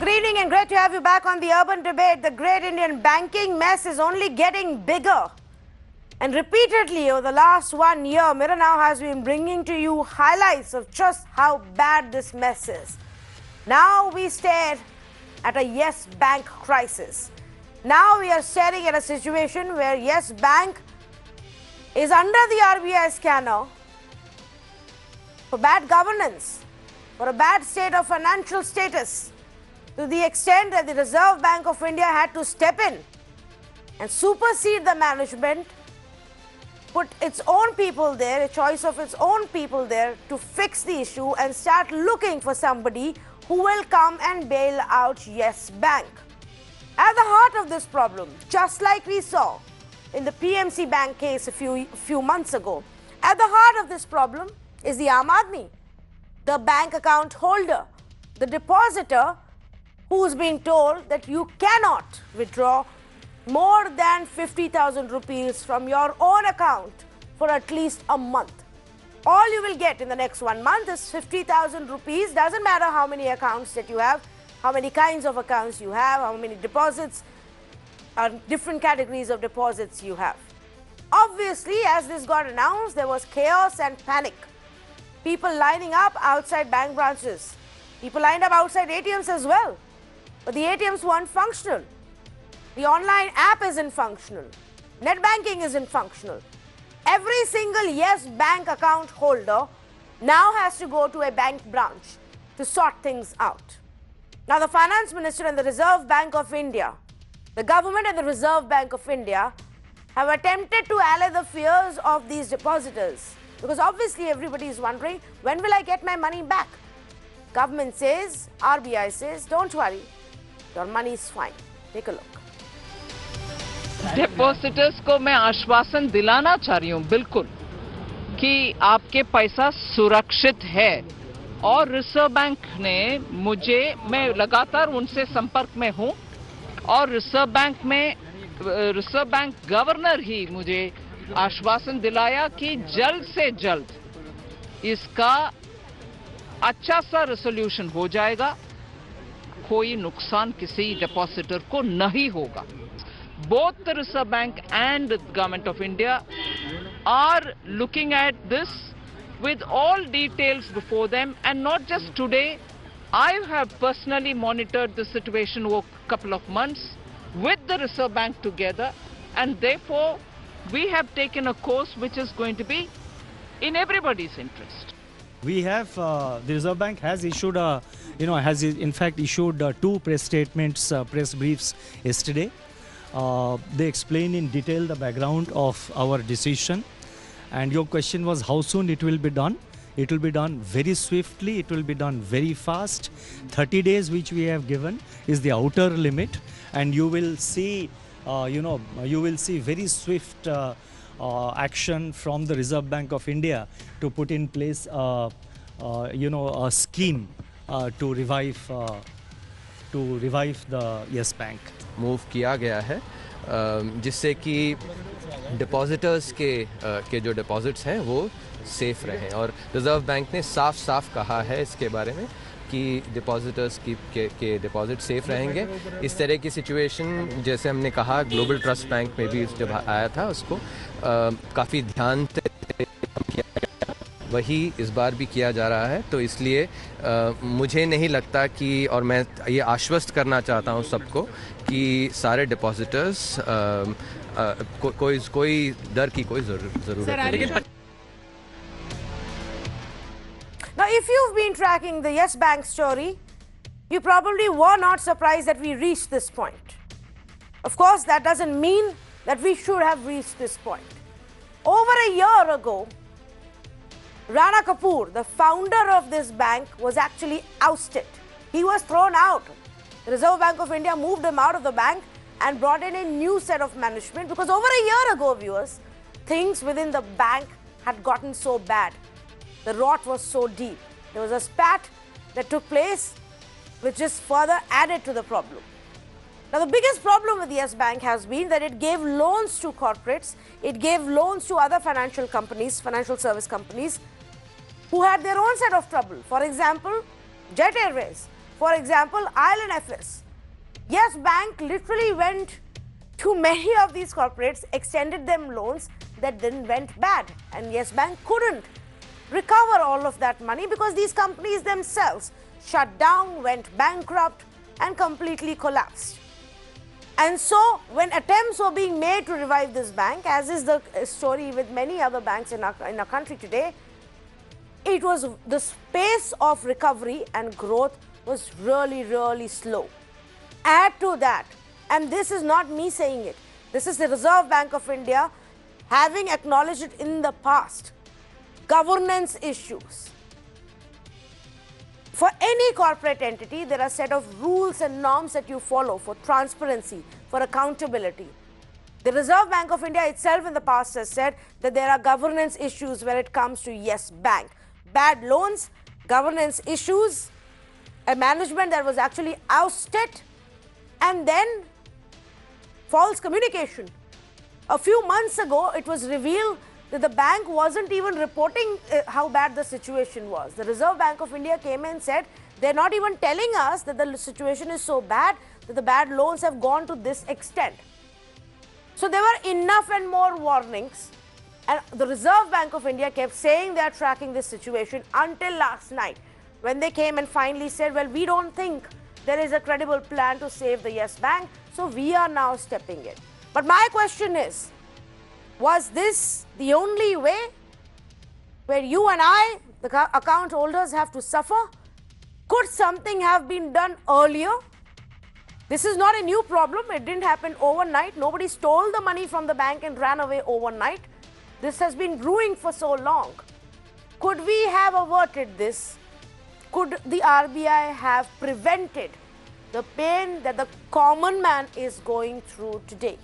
Good evening and great to have you back on the Urban Debate. The great Indian banking mess is only getting bigger. And repeatedly over the last 1 year, Mirror Now has been bringing to you highlights of just how bad this mess is. Now we stare at a Yes Bank crisis. Now we are staring at a situation where Yes Bank is under the RBI scanner for bad governance, for a bad state of financial status, to the extent that the Reserve Bank of India had to step in and supersede the management, put its own people there, a choice of its own people there to fix the issue and start looking for somebody who will come and bail out Yes Bank. At the heart of this problem, just like we saw in the PMC Bank case a few months ago, at the heart of this problem is the Aam Aadmi, the bank account holder, the depositor who's being told that you cannot withdraw more than 50,000 rupees from your own account for at least a month. All you will get in the next 1 month is 50,000 rupees. Doesn't matter how many accounts that you have, how many kinds of accounts you have, how many deposits, different categories of deposits you have. Obviously, as this got announced, there was chaos and panic. People lining up outside bank branches. People lined up outside ATMs as well. But the ATMs weren't functional. The online app isn't functional. Net banking isn't functional. Every single Yes Bank account holder now has to go to a bank branch to sort things out. Now, the Finance Minister and the Reserve Bank of India, the government and the Reserve Bank of India have attempted to allay the fears of these depositors. Because obviously everybody is wondering, when will I get my money back? Government says, RBI says, don't worry, your money is fine. Take a look. Depositors को मैं आश्वासन दिलाना चाह रही हूं बिल्कुल कि आपके पैसा सुरक्षित है और रिजर्व बैंक ने मैं लगातार उनसे संपर्क में हूं और रिजर्व बैंक गवर्नर ही मुझे आश्वासन दिलाया कि जल्द से जल्द इसका अच्छा सा रेजोल्यूशन हो जाएगा, कोई नुकसान किसी डिपॉजिटर को नहीं होगा. Both the Reserve Bank and the Government of India are looking at this with all details before them, and not just today. I have personally monitored the situation over a couple of months with the Reserve Bank together, and therefore we have taken a course which is going to be in everybody's interest. We have, the Reserve Bank has issued has in fact issued 2 press statements, press briefs yesterday. They explain in detail the background of our decision, and your question was how soon it will be done. It will be done very swiftly, it will be done very fast. 30 days which we have given is the outer limit, and you will see you will see very swift action from the Reserve Bank of India to put in place a scheme to revive the Yes Bank. Move किया गया है जिससे कि depositors के जो deposits हैं वो safe रहें, और रिज़र्व बैंक ने साफ कहा है इसके बारे में कि डिपॉजिटर्स के डिपॉजिट सेफ रहेंगे. इस तरह की सिचुएशन जैसे हमने कहा ग्लोबल ट्रस्ट बैंक में भी जब आया था उसको काफ़ी ध्यान से किया गया, वही इस बार भी किया जा रहा है. तो इसलिए मुझे नहीं लगता कि, और मैं ये आश्वस्त करना चाहता हूँ सबको कि सारे डिपॉजिटर्स कोई डर की कोई ज़रूरत नहीं. Now, if you've been tracking the Yes Bank story, you probably were not surprised that we reached this point. Of course, that doesn't mean that we should have reached this point. Over a year ago, Rana Kapoor, the founder of this bank, was actually ousted. He was thrown out. The Reserve Bank of India moved him out of the bank and brought in a new set of management, because over a year ago, viewers, things within the bank had gotten so bad. The rot was so deep. There was a spat that took place which just further added to the problem. Now, the biggest problem with the Yes Bank has been that it gave loans to corporates, it gave loans to other financial companies, financial service companies, who had their own set of trouble. For example, Jet Airways. For example, IL&FS. Yes Bank literally went to many of these corporates, extended them loans that then went bad. And Yes Bank couldn't recover all of that money because these companies themselves shut down, went bankrupt, and completely collapsed. And so, when attempts were being made to revive this bank, as is the story with many other banks in our country today, it was the pace of recovery and growth was really, really slow. Add to that, and this is not me saying it, this is the Reserve Bank of India having acknowledged it in the past, governance issues. For any corporate entity, there are a set of rules and norms that you follow for transparency, for accountability. The Reserve Bank of India itself in the past has said that there are governance issues when it comes to Yes Bank. Bad loans, governance issues, a management that was actually ousted, and then false communication. A few months ago, it was revealed that the bank wasn't even reporting how bad the situation was. The Reserve Bank of India came and said, they're not even telling us that the situation is so bad, that the bad loans have gone to this extent. So there were enough and more warnings, and the Reserve Bank of India kept saying they are tracking this situation until last night, when they came and finally said, well, we don't think there is a credible plan to save the Yes Bank, so we are now stepping in. But my question is, was this the only way where you and I, the account holders, have to suffer? Could something have been done earlier? This is not a new problem. It didn't happen overnight. Nobody stole the money from the bank and ran away overnight. This has been brewing for so long. Could we have averted this? Could the RBI have prevented the pain that the common man is going through today?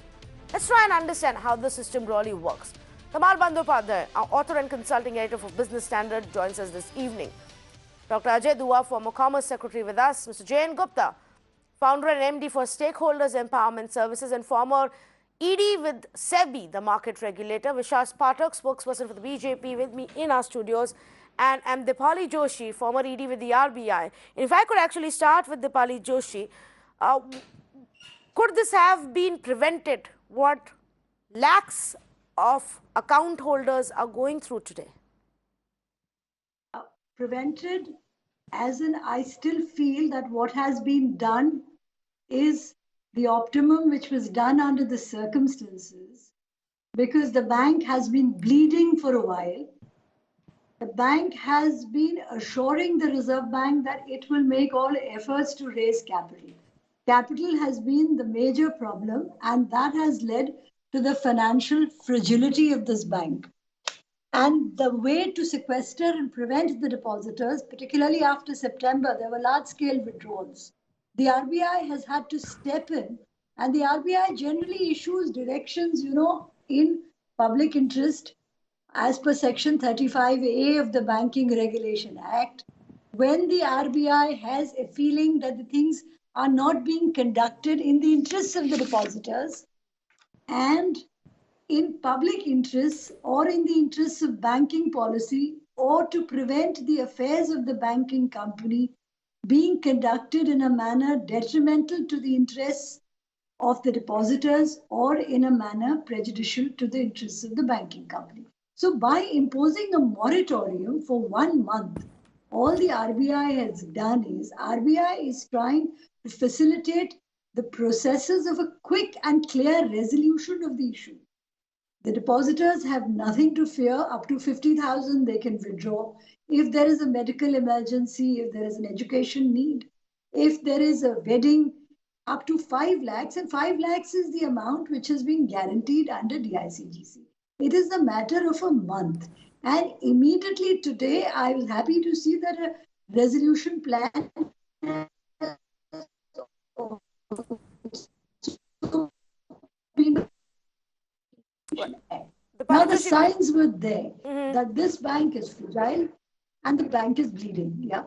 Let's try and understand how the system really works. Tamal Bandyopadhyay, our author and consulting editor for Business Standard, joins us this evening. Dr. Ajay Dua, former Commerce Secretary with us. Mr. Jayan Gupta, founder and MD for Stakeholders Empowerment Services and former ED with SEBI, the market regulator. Vishwas Pathak, spokesperson for the BJP, with me in our studios. And I'm Dipali Joshi, former ED with the RBI. If I could actually start with Dipali Joshi, could this have been prevented, what lakhs of account holders are going through today? Prevented, as in I still feel that what has been done is the optimum which was done under the circumstances, because the bank has been bleeding for a while. The bank has been assuring the Reserve Bank that it will make all efforts to raise capital. Capital has been the major problem, and that has led to the financial fragility of this bank. And the way to sequester and prevent the depositors, particularly after September, there were large-scale withdrawals. The RBI has had to step in, and the RBI generally issues directions, in public interest as per Section 35A of the Banking Regulation Act. When the RBI has a feeling that the things are not being conducted in the interests of the depositors and in public interests or in the interests of banking policy, or to prevent the affairs of the banking company being conducted in a manner detrimental to the interests of the depositors or in a manner prejudicial to the interests of the banking company. So by imposing a moratorium for 1 month, all the RBI has done is, RBI is trying to facilitate the processes of a quick and clear resolution of the issue. The depositors have nothing to fear. Up to 50,000 they can withdraw. If there is a medical emergency, if there is an education need, if there is a wedding, up to 5 lakhs, and 5 lakhs is the amount which has been guaranteed under DICGC. It is a matter of a month. And immediately today, I was happy to see that a resolution plan now the signs were there that this bank is fragile and the bank is bleeding. Yeah.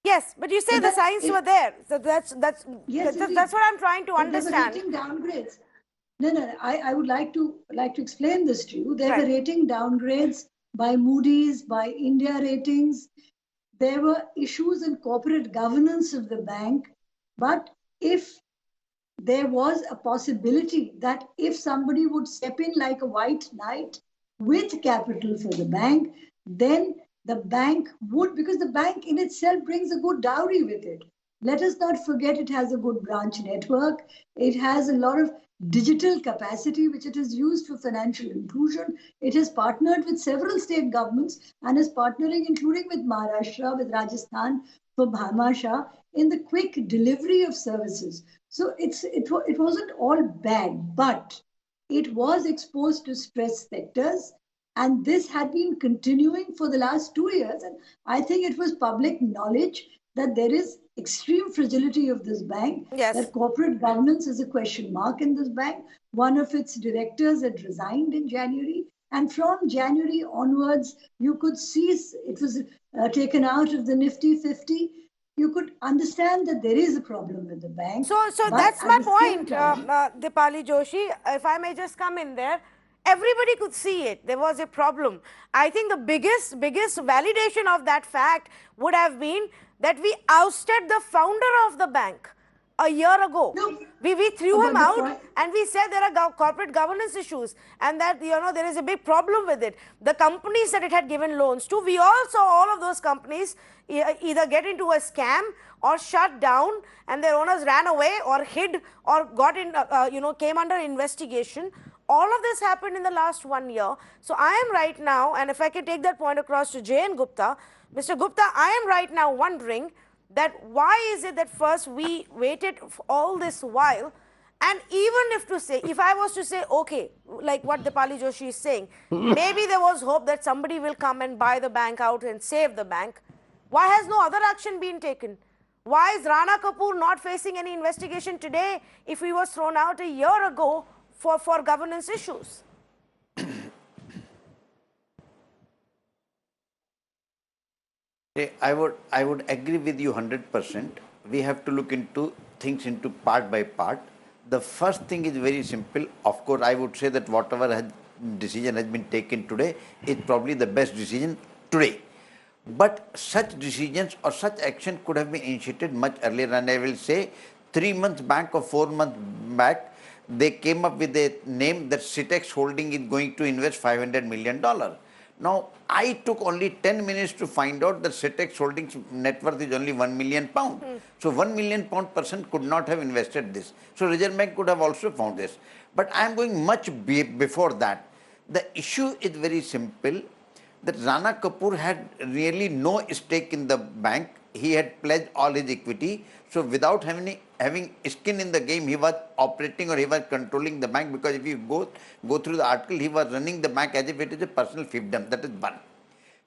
Yes, but you say so the signs were there. So that's what I'm trying to understand. They were rating downgrades. No. I would like to explain this to you. They were rating downgrades by Moody's, by India Ratings. there were issues in corporate governance of the bank. But if there was a possibility that if somebody would step in like a white knight with capital for the bank, then the bank would, because the bank in itself brings a good dowry with it. Let us not forget it has a good branch network. It has a lot of digital capacity, which it has used for financial inclusion. It has partnered with several state governments and is partnering, including with Maharashtra, with Rajasthan, for Bhamasha in the quick delivery of services. So it wasn't all bad, but it was exposed to stress sectors. And this had been continuing for the last 2 years. And I think it was public knowledge that there is extreme fragility of this bank, Yes. that corporate governance is a question mark in this bank. One of its directors had resigned in January. And from January onwards, you could see it was taken out of the Nifty 50. You could understand that there is a problem with the bank. So that's my point, Dipali Joshi. If I may just come in there, everybody could see it. There was a problem. I think the biggest validation of that fact would have been that we ousted the founder of the bank a year ago. No. We threw him out and we said there are corporate governance issues and that, there is a big problem with it. The companies that it had given loans to, we all saw all of those companies either get into a scam or shut down and their owners ran away or hid or got in, came under investigation. All of this happened in the last 1 year. So I am right now, and if I can take that point across to J.N. Gupta, Mr. Gupta, I am right now wondering that why is it that first we waited for all this while, and even if I was to say, okay, like what Dipali Joshi is saying, maybe there was hope that somebody will come and buy the bank out and save the bank. Why has no other action been taken? Why is Rana Kapoor not facing any investigation today if he was thrown out a year ago for governance issues? I would agree with you 100%. We have to look into things into part by part. The first thing is very simple. Of course, I would say that whatever decision has been taken today is probably the best decision today. But such decisions or such action could have been initiated much earlier. And I will say 3 months back or 4 months back, they came up with a name that Citex Holding is going to invest $500 million. Now, I took only 10 minutes to find out that Citex Holdings net worth is only £1 million. So, £1 million person could not have invested this. So, Reserve Bank could have also found this. But I am going much before that. The issue is very simple, that Rana Kapoor had really no stake in the bank. He had pledged all his equity. So, without having skin in the game, he was operating or he was controlling the bank, because if you go through the article, he was running the bank as if it is a personal fiefdom. That is one.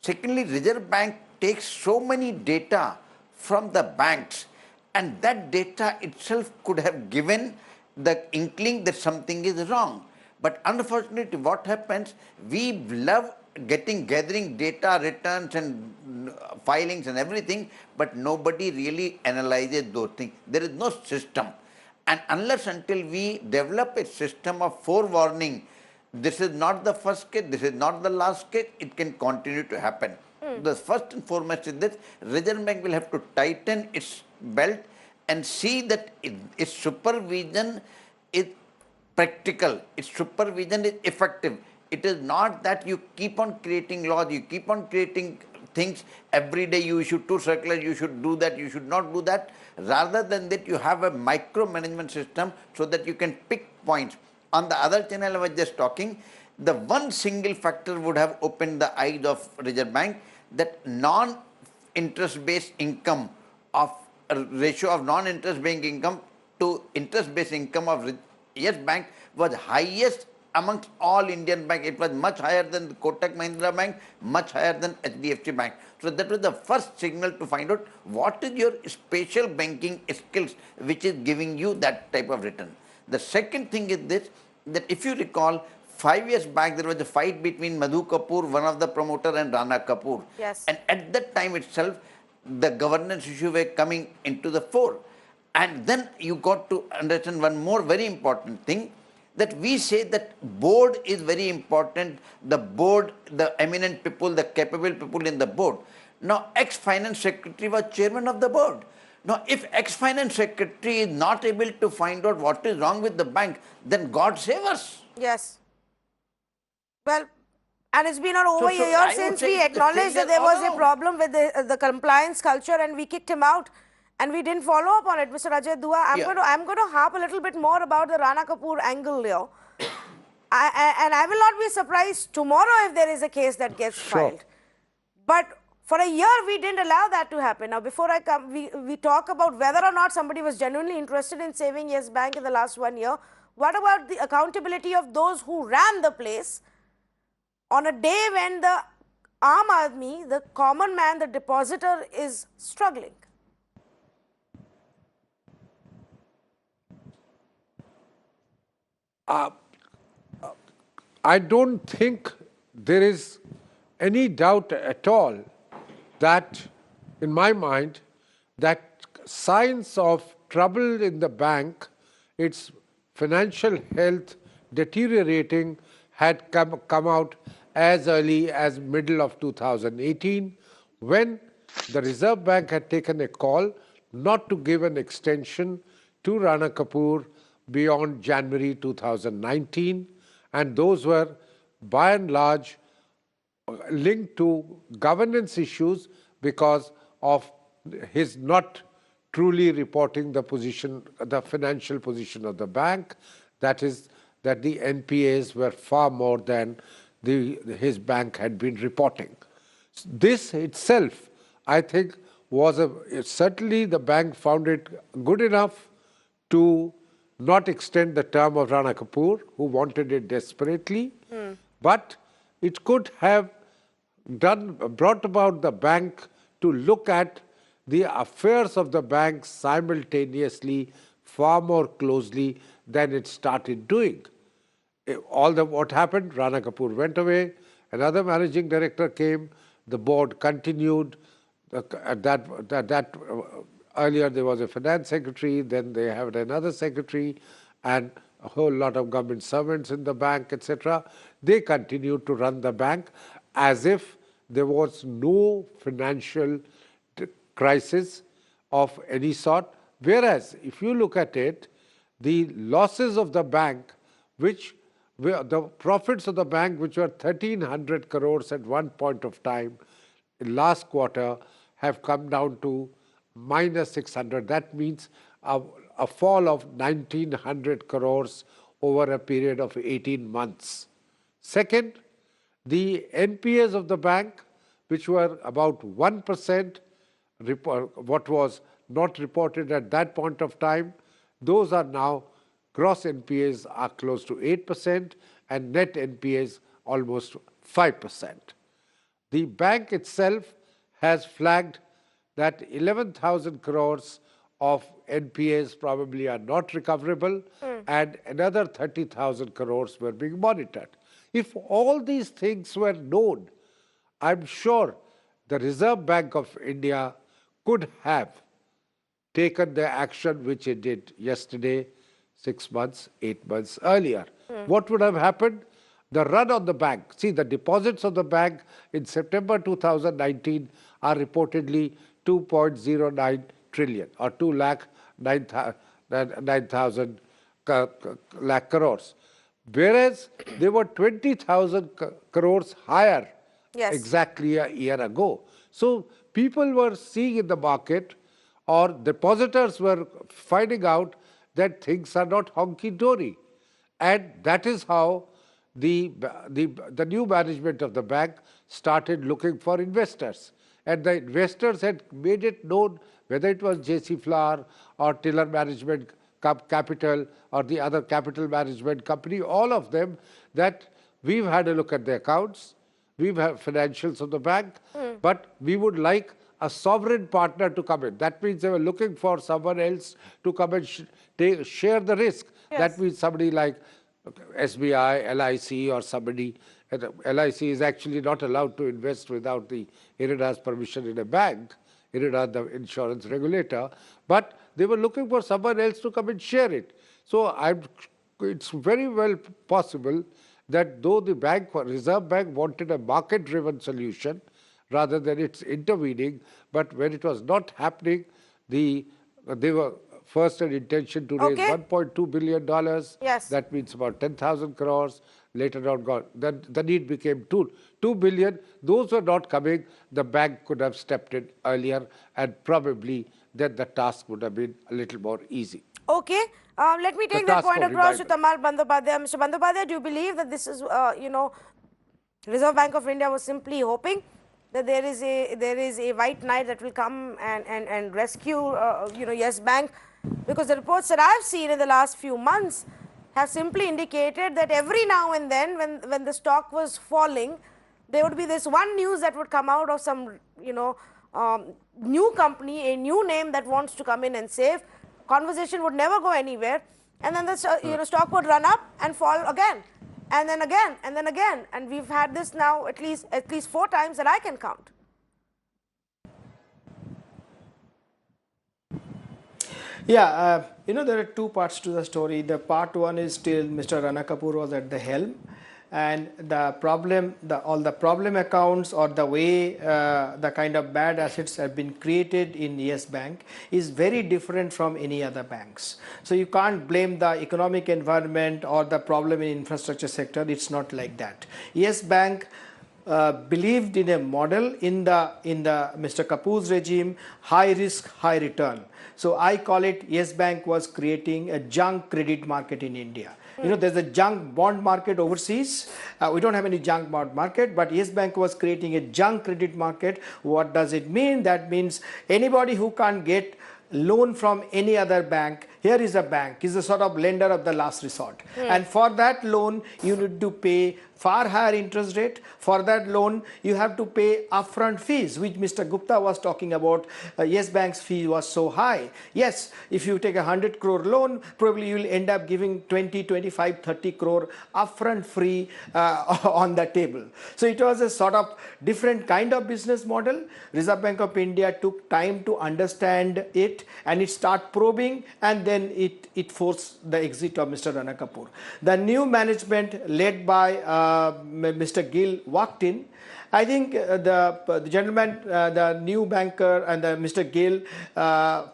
Secondly, Reserve Bank takes so many data from the banks, and that data itself could have given the inkling that something is wrong. But unfortunately, what happens, we love gathering data, returns and filings and everything, but nobody really analyzes those things. There is no system. And unless until we develop a system of forewarning, this is not the first case, this is not the last case, it can continue to happen. The first and foremost is that Reserve Bank will have to tighten its belt and see that its supervision is practical, its supervision is effective. It is not that you keep on creating laws, you keep on creating things, every day you issue 2 circulars, you should do that, you should not do that. Rather than that, you have a micromanagement system so that you can pick points. On the other channel I was just talking, the one single factor would have opened the eyes of Reserve Bank, that non-interest-based income of ratio of non-interest-based income to interest-based income of Yes Bank was highest amongst all Indian banks. It was much higher than Kotak Mahindra Bank, much higher than HDFC Bank. So that was the first signal to find out what is your special banking skills which is giving you that type of return. The second thing is this, that if you recall, 5 years back there was a fight between Madhu Kapoor, one of the promoter, and Rana Kapoor. Yes. And at that time itself, the governance issue were coming into the fore. And then you got to understand one more very important thing, that we say that board is very important, the board, the eminent people, the capable people in the board. Now, ex-finance secretary was chairman of the board. Now, if ex-finance secretary is not able to find out what is wrong with the bank, then God save us. Yes. Well, and it's been over a year I would since say we it's a acknowledged that failure there all was a around. problem with the compliance culture and we kicked him out and we didn't follow up on it. Mr. Ajay Dua, I'm going to harp a little bit more about the Rana Kapoor angle here. And I will not be surprised tomorrow if there is a case that gets filed. But for a year, we didn't allow that to happen. Now, before I come, we talk about whether or not somebody was genuinely interested in saving Yes Bank in the last 1 year. What about the accountability of those who ran the place on a day when the Aam Aadmi, the common man, the depositor, is struggling? I don't think there is any doubt at all that, in my mind, that signs of trouble in the bank, its financial health deteriorating, had come out as early as middle of 2018, when the Reserve Bank had taken a call not to give an extension to Rana Kapoor beyond January 2019, and those were by and large linked to governance issues because of his not truly reporting the position, the financial position of the bank. That is, that the NPAs were far more than his bank had been reporting. This itself, I think, was certainly the bank found it good enough to not extend the term of Rana Kapoor, who wanted it desperately, but it could have brought about the bank to look at the affairs of the bank simultaneously far more closely than it started doing. What happened, Rana Kapoor went away, another managing director came, the board continued. Earlier there was a finance secretary, then they had another secretary, and a whole lot of government servants in the bank, etc. They continued to run the bank as if there was no financial crisis of any sort. Whereas, if you look at it, the losses of the bank, the profits of the bank, which were 1,300 crores at one point of time, in last quarter, have come down to minus 600. That means a fall of 1,900 crores over a period of 18 months. Second, the NPAs of the bank, which were about 1%, what was not reported at that point of time, those are now, gross NPAs are close to 8% and net NPAs almost 5%. The bank itself has flagged that 11,000 crores of NPAs probably are not recoverable, and another 30,000 crores were being monitored. If all these things were known, I'm sure the Reserve Bank of India could have taken the action which it did yesterday, 6 months, 8 months earlier. What would have happened? The run on the bank. See, the deposits of the bank in September 2019 are reportedly 2.09 trillion or 2,09,000 lakh crores. Whereas they were 20,000 crores higher exactly a year ago. So people were seeing in the market, or depositors were finding out that things are not honky-dory. And that is how the new management of the bank started looking for investors. And the investors had made it known, whether it was JC Flower or Tiller Management Capital or the other capital management company, all of them, that we've had a look at the accounts, we've had financials of the bank, but we would like a sovereign partner to come in. That means they were looking for someone else to come and share the risk. That means somebody like SBI, LIC or somebody. LIC is actually not allowed to invest without the IRDA's permission in a bank, IRDA, the insurance regulator, but they were looking for someone else to come and share it. So it's very well possible that though the Reserve Bank wanted a market-driven solution, rather than its intervening. But when it was not happening, they were first an intention to raise $1.2 billion. Yes. That means about 10,000 crores. Later on, then the need became 2 billion. Those were not coming. The bank could have stepped in earlier, and probably then the task would have been a little more easy. Okay. Let me take that point across to Tamal Bandyopadhyay. Mr. Bandyopadhyay, do you believe that this is, Reserve Bank of India was simply hoping that there is a white knight that will come and rescue, Yes Bank? Because the reports that I've seen in the last few months have simply indicated that every now and then, when the stock was falling, there would be this one news that would come out of some, new company, a new name that wants to come in and save. Conversation would never go anywhere, and then the stock would run up and fall again, and then again, and then again, and we've had this now at least 4 times that I can count. Yeah, there are 2 parts to the story. The part 1 is still Mr. Rana Kapoor was at the helm, and the problem, all the problem accounts or the way the kind of bad assets have been created in Yes Bank is very different from any other banks. So you can't blame the economic environment or the problem in infrastructure sector. It's not like that. Yes Bank believed in a model in the Mr. Kapoor's regime, high risk, high return. So I call it Yes Bank was creating a junk credit market in India. There's a junk bond market overseas. We don't have any junk bond market, but Yes Bank was creating a junk credit market. What does it mean? That means anybody who can't get loan from any other bank, here is a bank, is a sort of lender of the last resort. And for that loan, you need to pay far higher interest rate. For that loan, you have to pay upfront fees, which Mr. Gupta was talking about. Yes Bank's fee was so high. Yes, if you take a 100 crore loan, probably you will end up giving 20, 25, 30 crore upfront free on the table. So it was a sort of different kind of business model. Reserve Bank of India took time to understand it, and it started probing, and then it forced the exit of Mr. Rana Kapoor. The new management led by Mr. Gill walked in. I think the gentleman, the new banker and Mr. Gill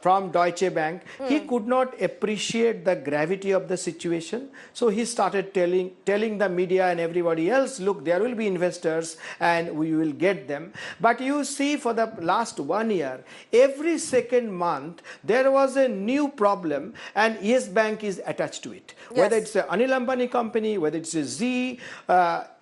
from Deutsche Bank, he could not appreciate the gravity of the situation. So he started telling the media and everybody else, look, there will be investors and we will get them. But you see, for the last 1 year, every second month, there was a new problem, and Yes Bank is attached to it. Yes. Whether it's an Anil Ambani company, whether it's a Z,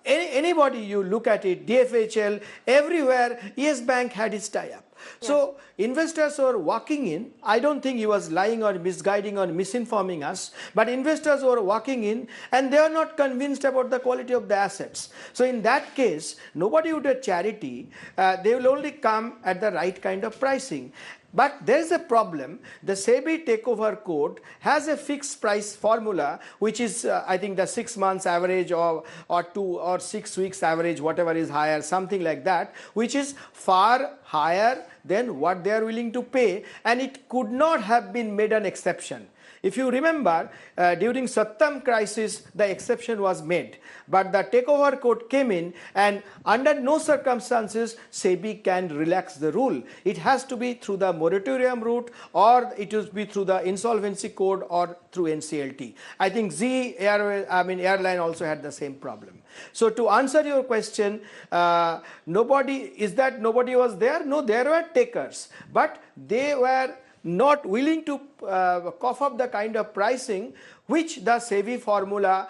anybody you look at it, DHFL, everywhere, Yes Bank had its tie-up. Yes. So investors were walking in. I don't think he was lying or misguiding or misinforming us, but investors were walking in and they are not convinced about the quality of the assets. So in that case, nobody would have charity. They will only come at the right kind of pricing. But there is a problem. The SEBI takeover code has a fixed price formula, which is, I think, the 6 months average or 2 or 6 weeks average, whatever is higher, something like that, which is far higher than what they are willing to pay, and it could not have been made an exception. If you remember, during Sattam crisis, the exception was made. But the takeover code came in, and under no circumstances, SEBI can relax the rule. It has to be through the moratorium route, or it will be through the insolvency code or through NCLT. I think airline also had the same problem. So to answer your question, nobody was there? No, there were takers, but they were not willing to cough up the kind of pricing which the SEBI formula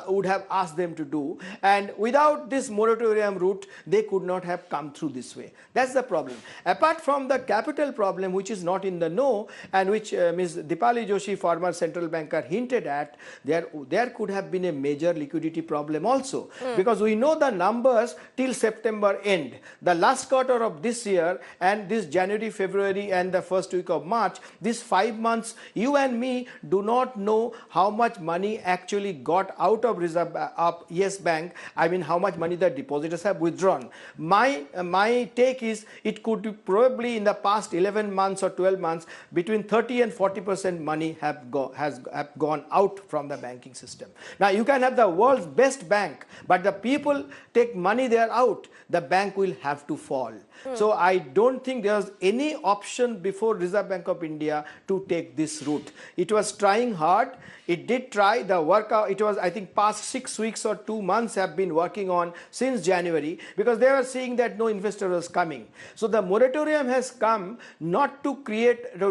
would have asked them to do, and without this moratorium route they could not have come through this way. That's the problem. Apart from the capital problem, which is not in the know, and which Ms. Dipali Joshi, former central banker, hinted at, there could have been a major liquidity problem also, because we know the numbers till September end. The last quarter of this year and this January, February and the first week of March, these 5 months, you and me do not know how much money actually got out of Yes Bank. I mean, how much money the depositors have withdrawn. My take is it could be probably in the past 11 months or 12 months, between 30 and 40% money have gone out from the banking system. Now, you can have the world's best bank, but the people take money there out, the bank will have to fall. So I don't think there's any option before Reserve Bank of India to take this route. It was trying hard. It did try the workout. It was, I think, past 6 weeks or 2 months have been working on since January, because they were seeing that no investor was coming. So the moratorium has come not to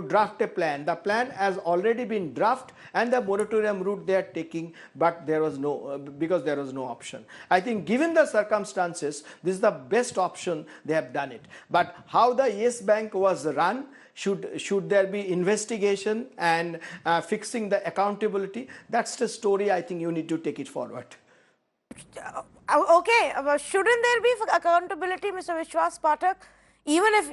draft a plan. The plan has already been drafted and the moratorium route they are taking, but there was no, because there was no option. I think given the circumstances, this is the best option. They have done it. But how the Yes Bank was run, should there be investigation and fixing the accountability? That's the story. I think you need to take it forward. Okay, shouldn't there be accountability, Mr. Vishwas, Pathak? Even if,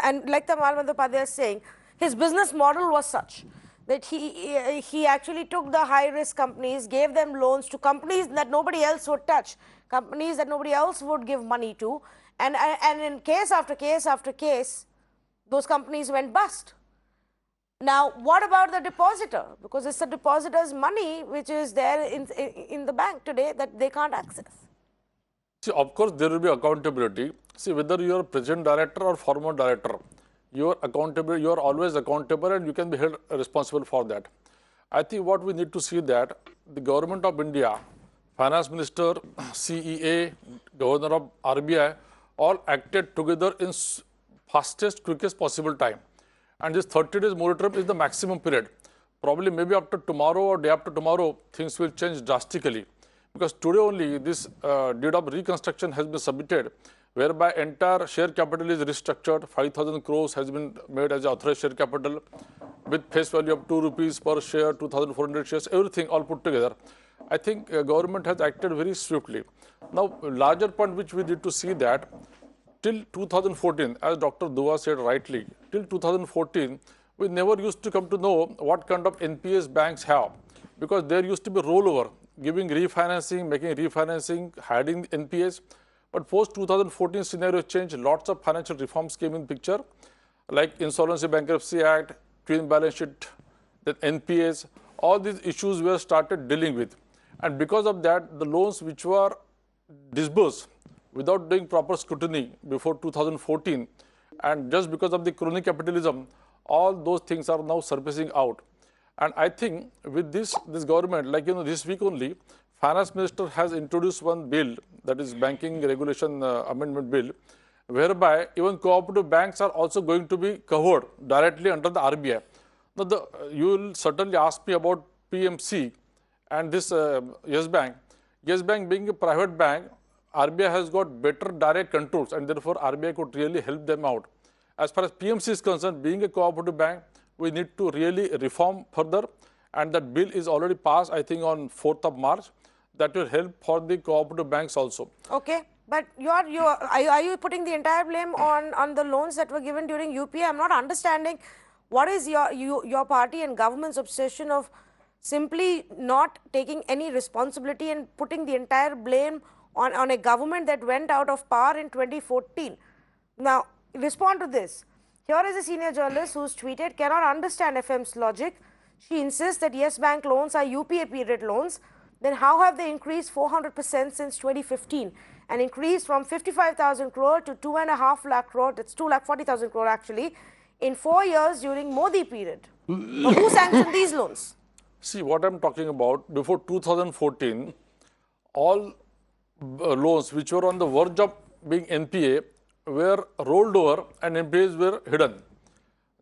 and like the Malmadhyapade is saying, his business model was such that he actually took the high-risk companies, gave them loans to companies that nobody else would touch, companies that nobody else would give money to, and in case after case after case, those companies went bust. Now, what about the depositor? Because it's the depositor's money which is there in the bank today that they can't access. See, of course, there will be accountability. See, whether you are present director or former director, you are accountable. You are always accountable, and you can be held responsible for that. I think what we need to see that the government of India, finance minister, CEA, governor of RBI, all acted together in fastest, quickest possible time. And this 30 days moratorium is the maximum period. Probably maybe after tomorrow or day after tomorrow, things will change drastically. Because today only this deed of reconstruction has been submitted, whereby entire share capital is restructured. 5,000 crores has been made as authorized share capital with face value of 2 rupees per share, 2,400 shares, everything all put together. I think government has acted very swiftly. Now, larger point which we need to see that till 2014, as Dr. Dua said rightly, till 2014, we never used to come to know what kind of NPS banks have, because there used to be rollover, giving refinancing, making refinancing, hiding NPS. But post 2014 scenario changed, lots of financial reforms came in picture, like Insolvency Bankruptcy Act, twin balance sheet, then NPS, all these issues were started dealing with. And because of that, the loans which were disbursed without doing proper scrutiny before 2014, and just because of the crony capitalism, all those things are now surfacing out. And I think with this government, like this week only, finance minister has introduced one bill, that is banking regulation amendment bill, whereby even cooperative banks are also going to be covered directly under the RBI. Now, you will certainly ask me about PMC and this Yes Bank. Yes Bank being a private bank, RBI has got better direct controls, and therefore RBI could really help them out. As far as PMC is concerned, being a cooperative bank, we need to really reform further, and that bill is already passed, I think, on 4th of March. That will help for the cooperative banks also. Okay, but are you putting the entire blame on the loans that were given during UPA? I'm not understanding what is your party and government's obsession of simply not taking any responsibility and putting the entire blame on a government that went out of power in 2014. Now, respond to this. Here is a senior journalist who's tweeted, cannot understand FM's logic. She insists that Yes Bank loans are UPA period loans. Then how have they increased 400% since 2015? An increase from 55,000 crore to 2.5 lakh crore, that's 2,40,000 crore actually, in 4 years during Modi period. Now, who sanctioned these loans? See, what I'm talking about, before 2014, all loans which were on the verge of being NPA were rolled over and NPAs were hidden.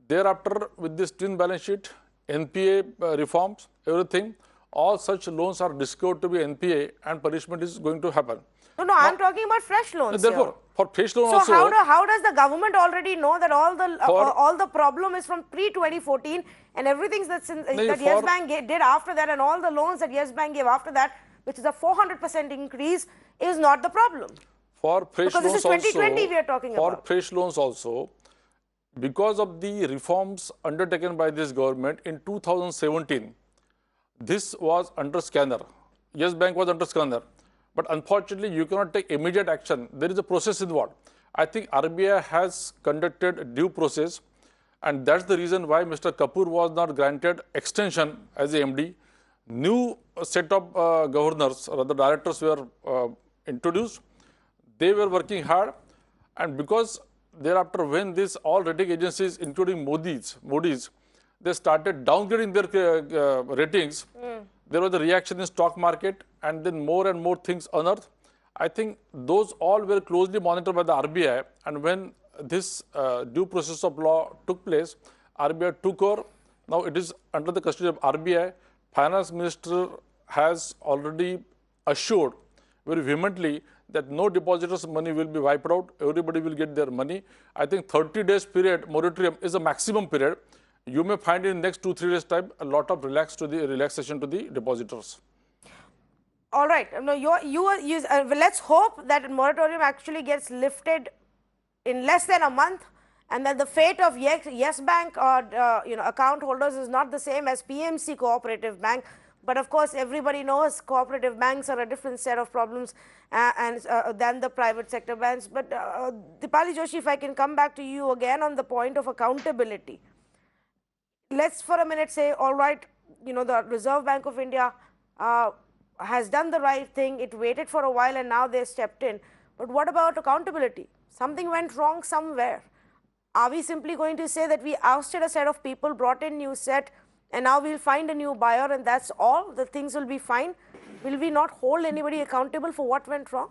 Thereafter, with this twin balance sheet, NPA reforms, everything, all such loans are discovered to be NPA and punishment is going to happen. No, now, I'm talking about fresh loans. Therefore, here. For fresh loans so also. So how does the government already know that all the problem is from pre-2014 and everything that Yes Bank did after that and all the loans that Yes Bank gave after that, which is a 400% increase, is not the problem? For fresh because loans this is 2020 also, we are talking about. For fresh loans also, because of the reforms undertaken by this government in 2017, this was under scanner. Yes Bank was under scanner, but unfortunately you cannot take immediate action. There is a process involved. I think RBI has conducted due process, and that's the reason why Mr. Kapoor was not granted extension as a MD. New set of governors, rather directors were introduced. They were working hard, and because thereafter when these all rating agencies, including Moody's, they started downgrading their ratings, there was a reaction in stock market, and then more and more things unearthed. I think those all were closely monitored by the RBI, and when this due process of law took place, RBI took over. Now it is under the custody of RBI. Finance Minister has already assured very vehemently that no depositors' money will be wiped out. Everybody will get their money. I think 30 days period moratorium is a maximum period. You may find in next 2-3 days time a lot of relaxation to the depositors. All right. No, let's hope that moratorium actually gets lifted in less than a month, and that the fate of Yes Bank or account holders is not the same as PMC Cooperative Bank. But of course, everybody knows cooperative banks are a different set of problems than the private sector banks. But Dipali Joshi, if I can come back to you again on the point of accountability. Let's for a minute say, all right, the Reserve Bank of India has done the right thing. It waited for a while and now they stepped in. But what about accountability? Something went wrong somewhere. Are we simply going to say that we ousted a set of people, brought in new set, and now we'll find a new buyer and that's all? The things will be fine? Will we not hold anybody accountable for what went wrong?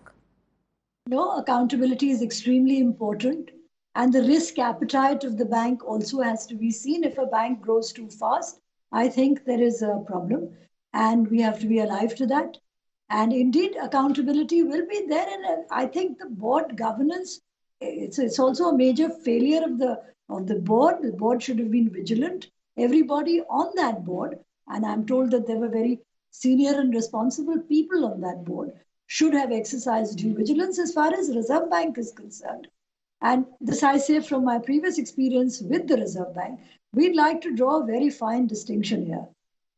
No, accountability is extremely important. And the risk appetite of the bank also has to be seen. If a bank grows too fast, I think there is a problem. And we have to be alive to that. And indeed, accountability will be there. And I think the board governance, it's also a major failure of the board. The board should have been vigilant. Everybody on that board, and I'm told that there were very senior and responsible people on that board, should have exercised due vigilance as far as Reserve Bank is concerned. And this I say from my previous experience with the Reserve Bank, we'd like to draw a very fine distinction here.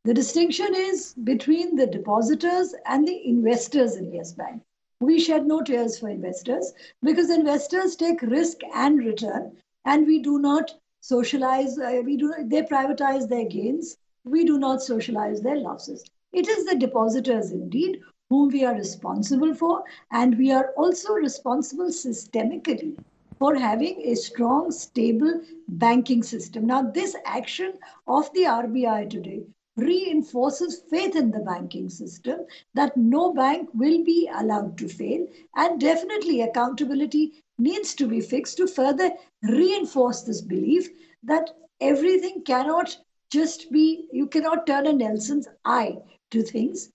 The distinction is between the depositors and the investors in Yes Bank. We shed no tears for investors because investors take risk and return, and we do not socialize, they privatize their gains. We do not socialize their losses. It is the depositors indeed whom we are responsible for, and we are also responsible systemically for having a strong, stable banking system. Now, this action of the RBI today reinforces faith in the banking system that no bank will be allowed to fail, and definitely accountability needs to be fixed to further reinforce this belief that everything cannot just be, you cannot turn a Nelson's eye to things.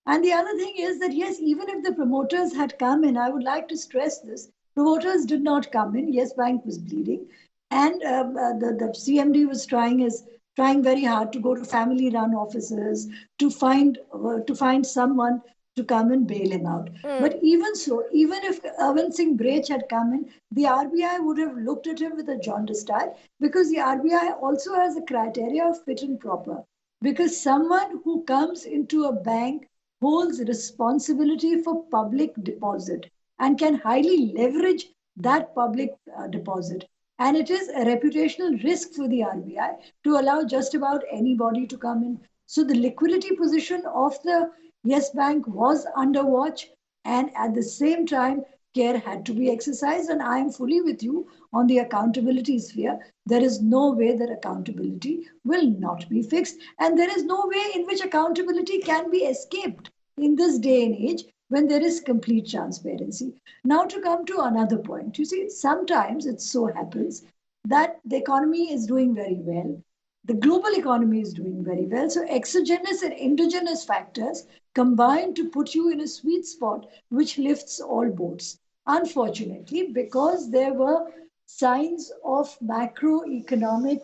And the other thing is that, yes, even if the promoters had come in, I would like to stress this, promoters did not come in. Yes Bank was bleeding. And the CMD was trying very hard to go to family-run offices to find someone to come and bail him out. But even so, even if Arvind Singh Brech had come in, the RBI would have looked at him with a jaundiced eye, because the RBI also has a criteria of fit and proper. Because someone who comes into a bank holds responsibility for public deposit and can highly leverage that public deposit. And it is a reputational risk for the RBI to allow just about anybody to come in. So the liquidity position of the Yes Bank was under watch, and at the same time, care had to be exercised. And I am fully with you on the accountability sphere. There is no way that accountability will not be fixed. And there is no way in which accountability can be escaped in this day and age when there is complete transparency. Now, to come to another point, you see, sometimes it so happens that the economy is doing very well. The global economy is doing very well. So exogenous and endogenous factors combine to put you in a sweet spot which lifts all boats. Unfortunately, because there were signs of macroeconomic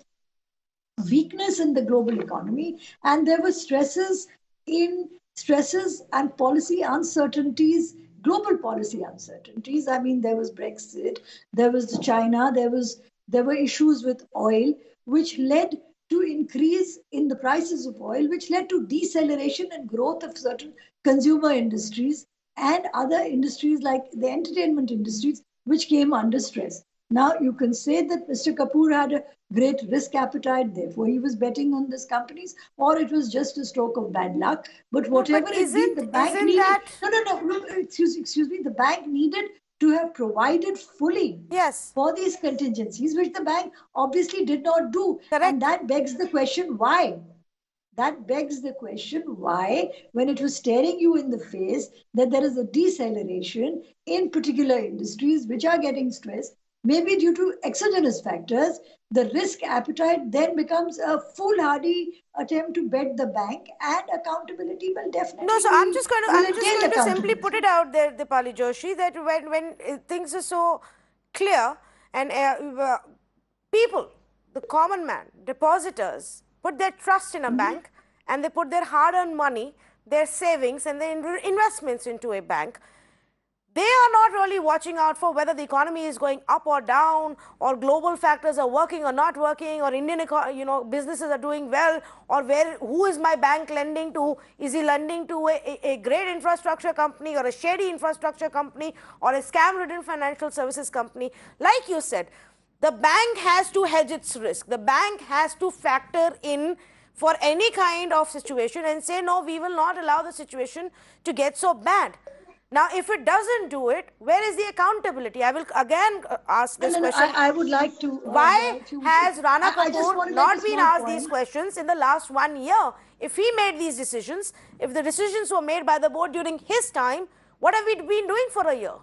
weakness in the global economy, and there were stresses and policy uncertainties, global policy uncertainties. I mean, there was Brexit, there was China, there was There were issues with oil, which led to increase in the prices of oil, which led to deceleration and growth of certain consumer industries and other industries like the entertainment industries, which came under stress. Now, you can say that Mr. Kapoor had a great risk appetite, therefore he was betting on these companies, or it was just a stroke of bad luck. But whatever it be, the bank isn't needed. that... No, excuse me. The bank needed to have provided fully for these contingencies, which the bank obviously did not do. Correct. And that begs the question, why? That begs the question why, when it was staring you in the face that there is a deceleration in particular industries which are getting stressed, maybe due to exogenous factors, the risk appetite then becomes a foolhardy attempt to bet the bank, and accountability will definitely. No, so I'm just going to simply put it out there, Dipali Joshi, that when things are so clear and people, the common man, depositors, put their trust in a bank and they put their hard-earned money, their savings and their investments into a bank, they are not really watching out for whether the economy is going up or down, or global factors are working or not working, or Indian businesses are doing well, or who is my bank lending to? Is he lending to a great infrastructure company, or a shady infrastructure company, or a scam-ridden financial services company? Like you said, the bank has to hedge its risk. The bank has to factor in for any kind of situation and say, no, we will not allow the situation to get so bad. Now, if it doesn't do it, where is the accountability? I will again ask this question. I would like to. Why has Rana Kapoor not been asked these questions in the last 1 year? If he made these decisions, if the decisions were made by the board during his time, what have we been doing for a year?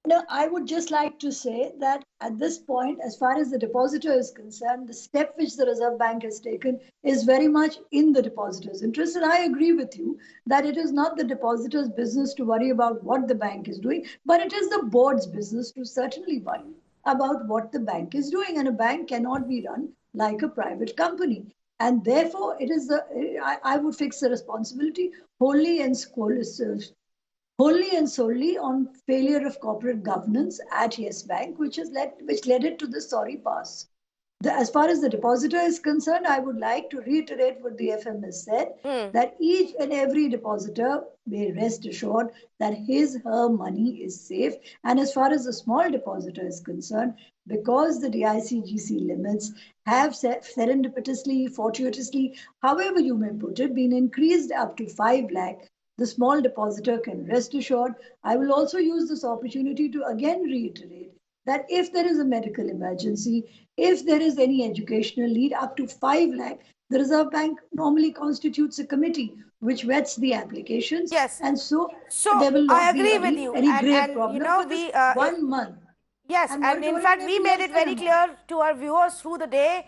No, I would just like to say that at this point, as far as the depositor is concerned, the step which the Reserve Bank has taken is very much in the depositor's interest. And I agree with you that it is not the depositor's business to worry about what the bank is doing, but it is the board's business to certainly worry about what the bank is doing. And a bank cannot be run like a private company. And therefore, it is I would fix the responsibility wholly and solely on failure of corporate governance at Yes Bank, which led it to the sorry pass. As far as the depositor is concerned, I would like to reiterate what the FM has said, that each and every depositor may rest assured that her money is safe. And as far as the small depositor is concerned, because the DICGC limits have serendipitously, fortuitously, however you may put it, been increased up to 5 lakh, the small depositor can rest assured. I will also use this opportunity to again reiterate that if there is a medical emergency, if there is any educational need up to 5 lakh, the Reserve Bank normally constitutes a committee which vets the applications. Yes. And so there will not be any grave problem. 1 month. Yes, and in fact, we made it very clear to our viewers through the day,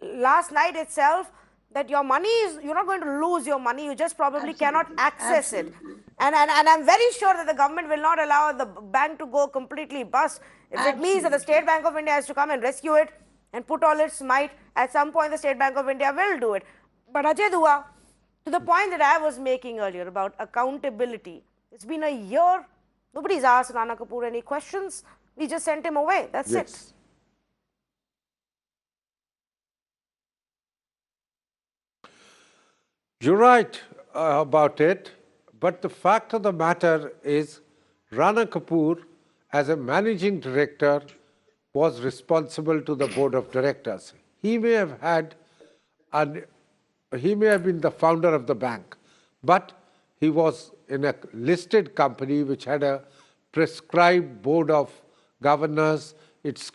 last night itself, that your money you're not going to lose your money, you just probably cannot access it. And I'm very sure that the government will not allow the bank to go completely bust. If it means that the State Bank of India has to come and rescue it and put all its might, at some point the State Bank of India will do it. But Ajay Dua, to the point that I was making earlier about accountability, it's been a year, nobody's asked Rana Kapoor any questions, we just sent him away, that's it. You're right about it, but the fact of the matter is Rana Kapoor, as a managing director, was responsible to the board of directors. He may have been the founder of the bank, but he was in a listed company which had a prescribed board of governors, its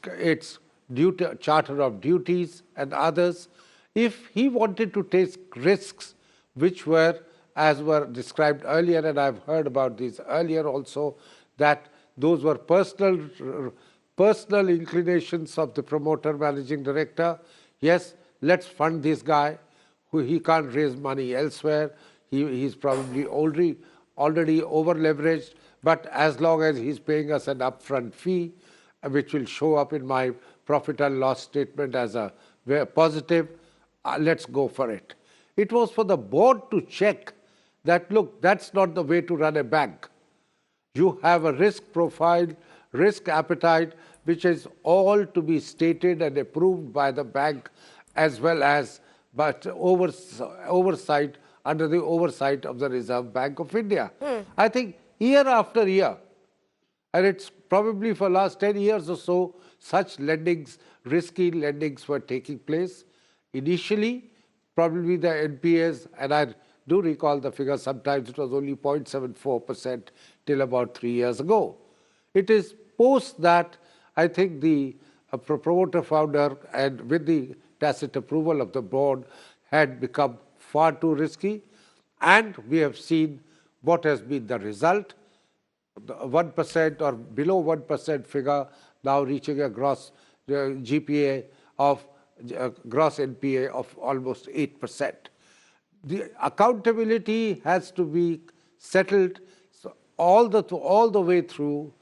charter of duties and others. If he wanted to take risks which were, as were described earlier, and I've heard about these earlier also, that those were personal inclinations of the promoter managing director. Yes, let's fund this guy, who he can't raise money elsewhere. He's probably already over-leveraged, but as long as he's paying us an upfront fee, which will show up in my profit and loss statement as a very positive, let's go for it. It was for the board to check that, look, that's not the way to run a bank. You have a risk profile, risk appetite, which is all to be stated and approved by the bank as well as but oversight under the oversight of the Reserve Bank of India. I think year after year, and it's probably for last 10 years or so, such lendings, risky lendings were taking place. Initially, probably the NPAs, and I do recall the figure, sometimes it was only 0.74% till about 3 years ago. It is post that I think the promoter founder and with the tacit approval of the board had become far too risky, and we have seen what has been the result. The 1% or below 1% figure now reaching a gross GPA of gross NPA of almost 8%. The accountability has to be settled all the way through,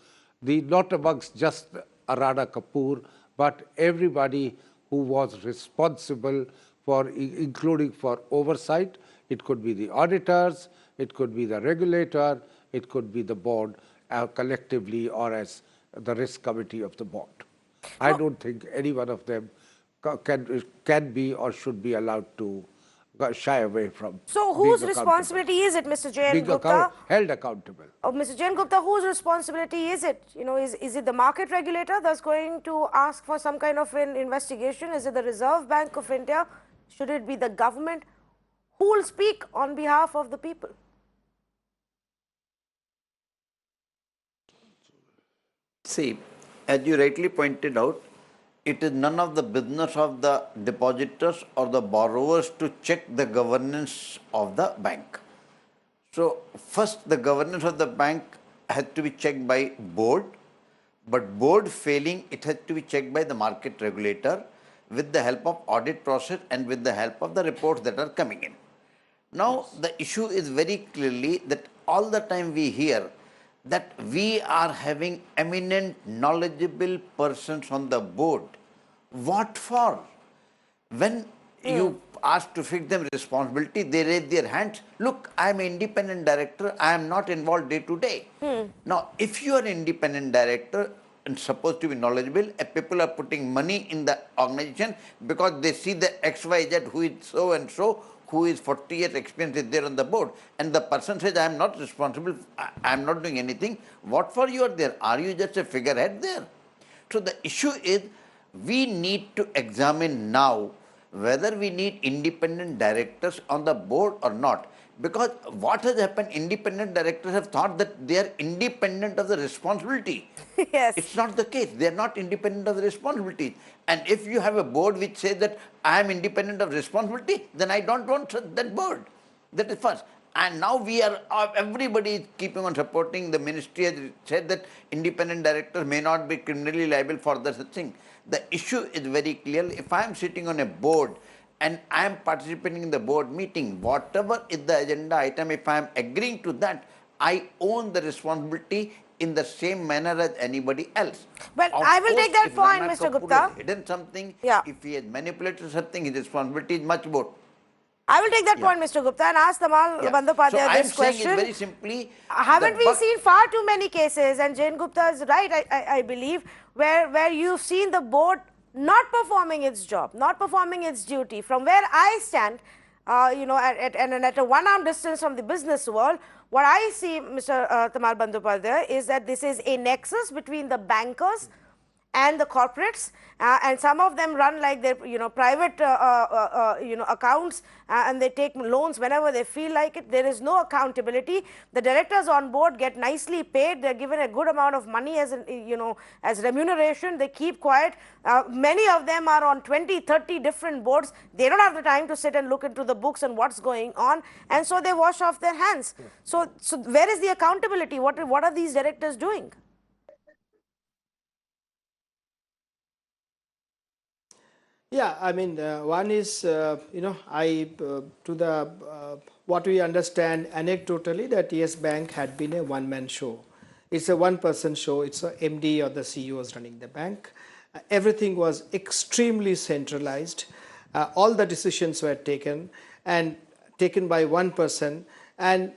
not amongst just Rana Kapoor, but everybody who was responsible for, including for oversight. It could be the auditors, it could be the regulator, it could be the board collectively or as the risk committee of the board. I don't think any one of them can be or should be allowed to shy away from. So whose responsibility is it, Mr. Jain Gupta? Held accountable. Mr. Jain Gupta, whose responsibility is it? You know, is it the market regulator that's going to ask for some kind of an investigation? Is it the Reserve Bank of India? Should it be the government? Who will speak on behalf of the people? See, as you rightly pointed out, it is none of the business of the depositors or the borrowers to check the governance of the bank. So, first the governance of the bank has to be checked by board, but board failing, it has to be checked by the market regulator with the help of audit process and with the help of the reports that are coming in. Now, the issue is very clearly that all the time we hear that we are having eminent, knowledgeable persons on the board. What for? When you ask to fix them responsibility, they raise their hands. Look, I am an independent director. I am not involved day to day. Now, if you are an independent director and supposed to be knowledgeable, and people are putting money in the organization because they see the XYZ who is so and so, who is 40 years experience is there on the board, and the person says, I am not responsible, I am not doing anything. What for you are there? Are you just a figurehead there? So the issue is, we need to examine now whether we need independent directors on the board or not. Because what has happened, independent directors have thought that they are independent of the responsibility. Yes. It's not the case. They are not independent of the responsibility. And if you have a board which says that I am independent of responsibility, then I don't want that board. That is first. And now we are, everybody is keeping on supporting. The ministry has said that independent directors may not be criminally liable for the such thing. The issue is very clear. If I am sitting on a board and I am participating in the board meeting, whatever is the agenda item, if I am agreeing to that, I own the responsibility in the same manner as anybody else. Well, I will take that point, Mr. Gupta. Has hidden something, if he has manipulated something, his responsibility is much more. I will take that point, Mr. Gupta, and ask Tamal Bandyopadhyay this question. Saying it very simply. Haven't we seen far too many cases, and Jain Gupta is right, I believe, where you've seen the board not performing its job, not performing its duty. From where I stand, you know, at a one-arm distance from the business world, what I see, Mr. Tamal Bandyopadhyay, is that this is a nexus between the bankers and the corporates, and some of them run like their private accounts, and they take loans whenever they feel like it. There is no accountability. The directors on board get nicely paid. They're given a good amount of money as as remuneration. They keep quiet. Many of them are on 20, 30 different boards. They don't have the time to sit and look into the books and what's going on, and so they wash off their hands. So where is the accountability? What are these directors doing? Yeah, I mean, one is, what we understand anecdotally that Yes Bank had been a one-man show. It's a one-person show. It's a MD or the CEO is running the bank. Everything was extremely centralized. All the decisions were taken by one person and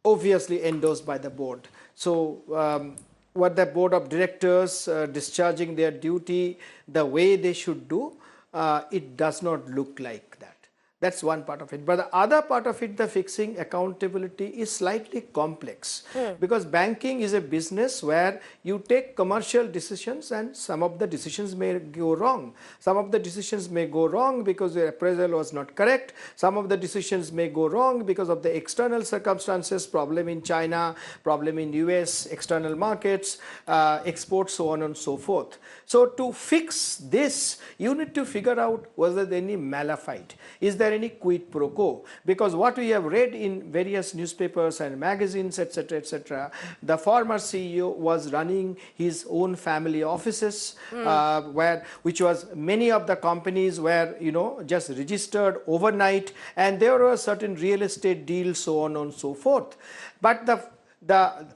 obviously endorsed by the board. So what the board of directors discharging their duty the way they should do, it does not look like that. That's one part of it. But the other part of it, the fixing accountability, is slightly complex because banking is a business where you take commercial decisions and some of the decisions may go wrong. Some of the decisions may go wrong because the appraisal was not correct. Some of the decisions may go wrong because of the external circumstances, problem in China, problem in US, external markets, exports, so on and so forth. So to fix this, you need to figure out whether there any malafide. Is there any quid pro quo? Because what we have read in various newspapers and magazines, etc., the former CEO was running his own family offices, which was many of the companies were, just registered overnight, and there were certain real estate deals, so on and so forth. But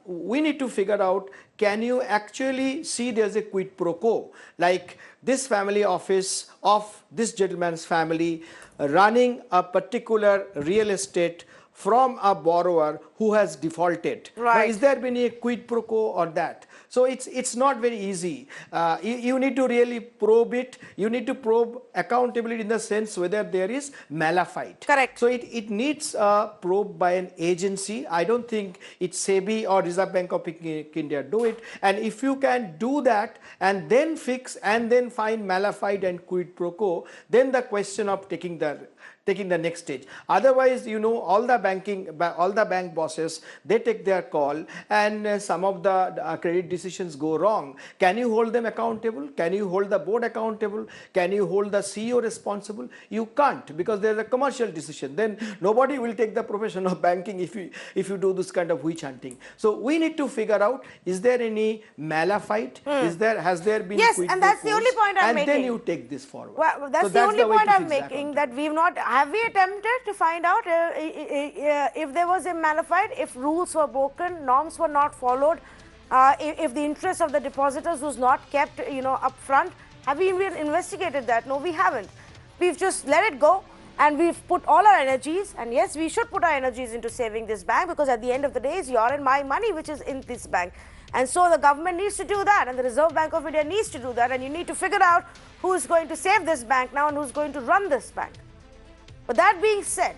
we need to figure out, can you actually see there's a quid pro quo, like this family office of this gentleman's family running a particular real estate from a borrower who has defaulted. Right. Now, is there been a quid pro quo or that? So it's not very easy. You need to really probe it. You need to probe accountability in the sense whether there is malafide. Correct. So it needs a probe by an agency. I don't think it's SEBI or Reserve Bank of India do it. And if you can do that and then fix and then find malafide and quid pro quo, then the question of taking the next stage. Otherwise, all the bank bosses, they take their call, and some of the credit decisions go wrong. Can you hold them accountable? Can you hold the board accountable? Can you hold the CEO responsible? You can't, because there's a commercial decision. Then nobody will take the profession of banking if you do this kind of witch hunting. So we need to figure out, is there any malafide? Has there been yes, and that's the only point I'm making. And then you take this forward. Well, that's the only point I'm making, that have we attempted to find out if there was a malafide, if rules were broken, norms were not followed, if the interest of the depositors was not kept, up front? Have we even investigated that? No, we haven't. We've just let it go, and we've put all our energies, and yes, we should put our energies into saving this bank, because at the end of the day, it's your and my money which is in this bank. And so the government needs to do that, and the Reserve Bank of India needs to do that, and you need to figure out who is going to save this bank now and who's going to run this bank. But that being said,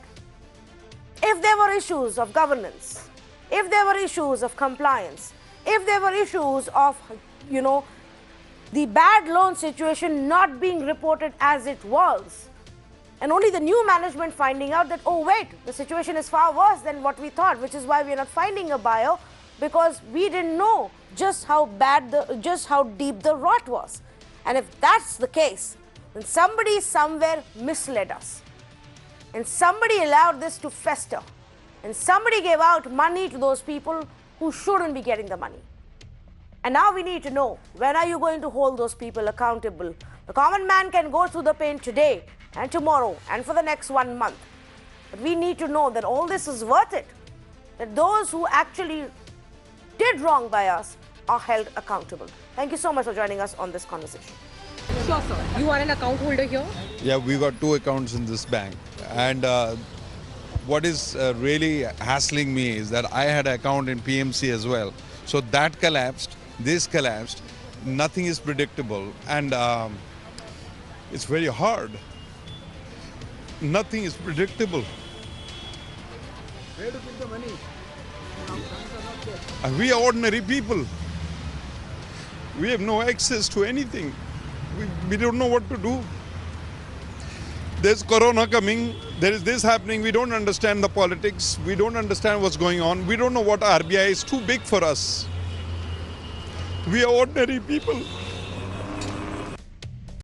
if there were issues of governance, if there were issues of compliance, if there were issues of, the bad loan situation not being reported as it was, and only the new management finding out that, oh wait, the situation is far worse than what we thought, which is why we are not finding a buyer, because we didn't know just how deep the rot was. And if that's the case, then somebody somewhere misled us. And somebody allowed this to fester. And somebody gave out money to those people who shouldn't be getting the money. And now we need to know, when are you going to hold those people accountable? The common man can go through the pain today and tomorrow and for the next 1 month. But we need to know that all this is worth it. That those who actually did wrong by us are held accountable. Thank you so much for joining us on this conversation. Sure, sir. You are an account holder here? Yeah, we got 2 accounts in this bank. And what is really hassling me is that I had an account in PMC as well. So that collapsed, this collapsed, nothing is predictable, and it's very hard. Nothing is predictable. Where to put the money? We are ordinary people. We have no access to anything. We don't know what to do. There's corona coming, there is this happening, we don't understand the politics, we don't understand what's going on, we don't know what RBI is too big for us. We are ordinary people.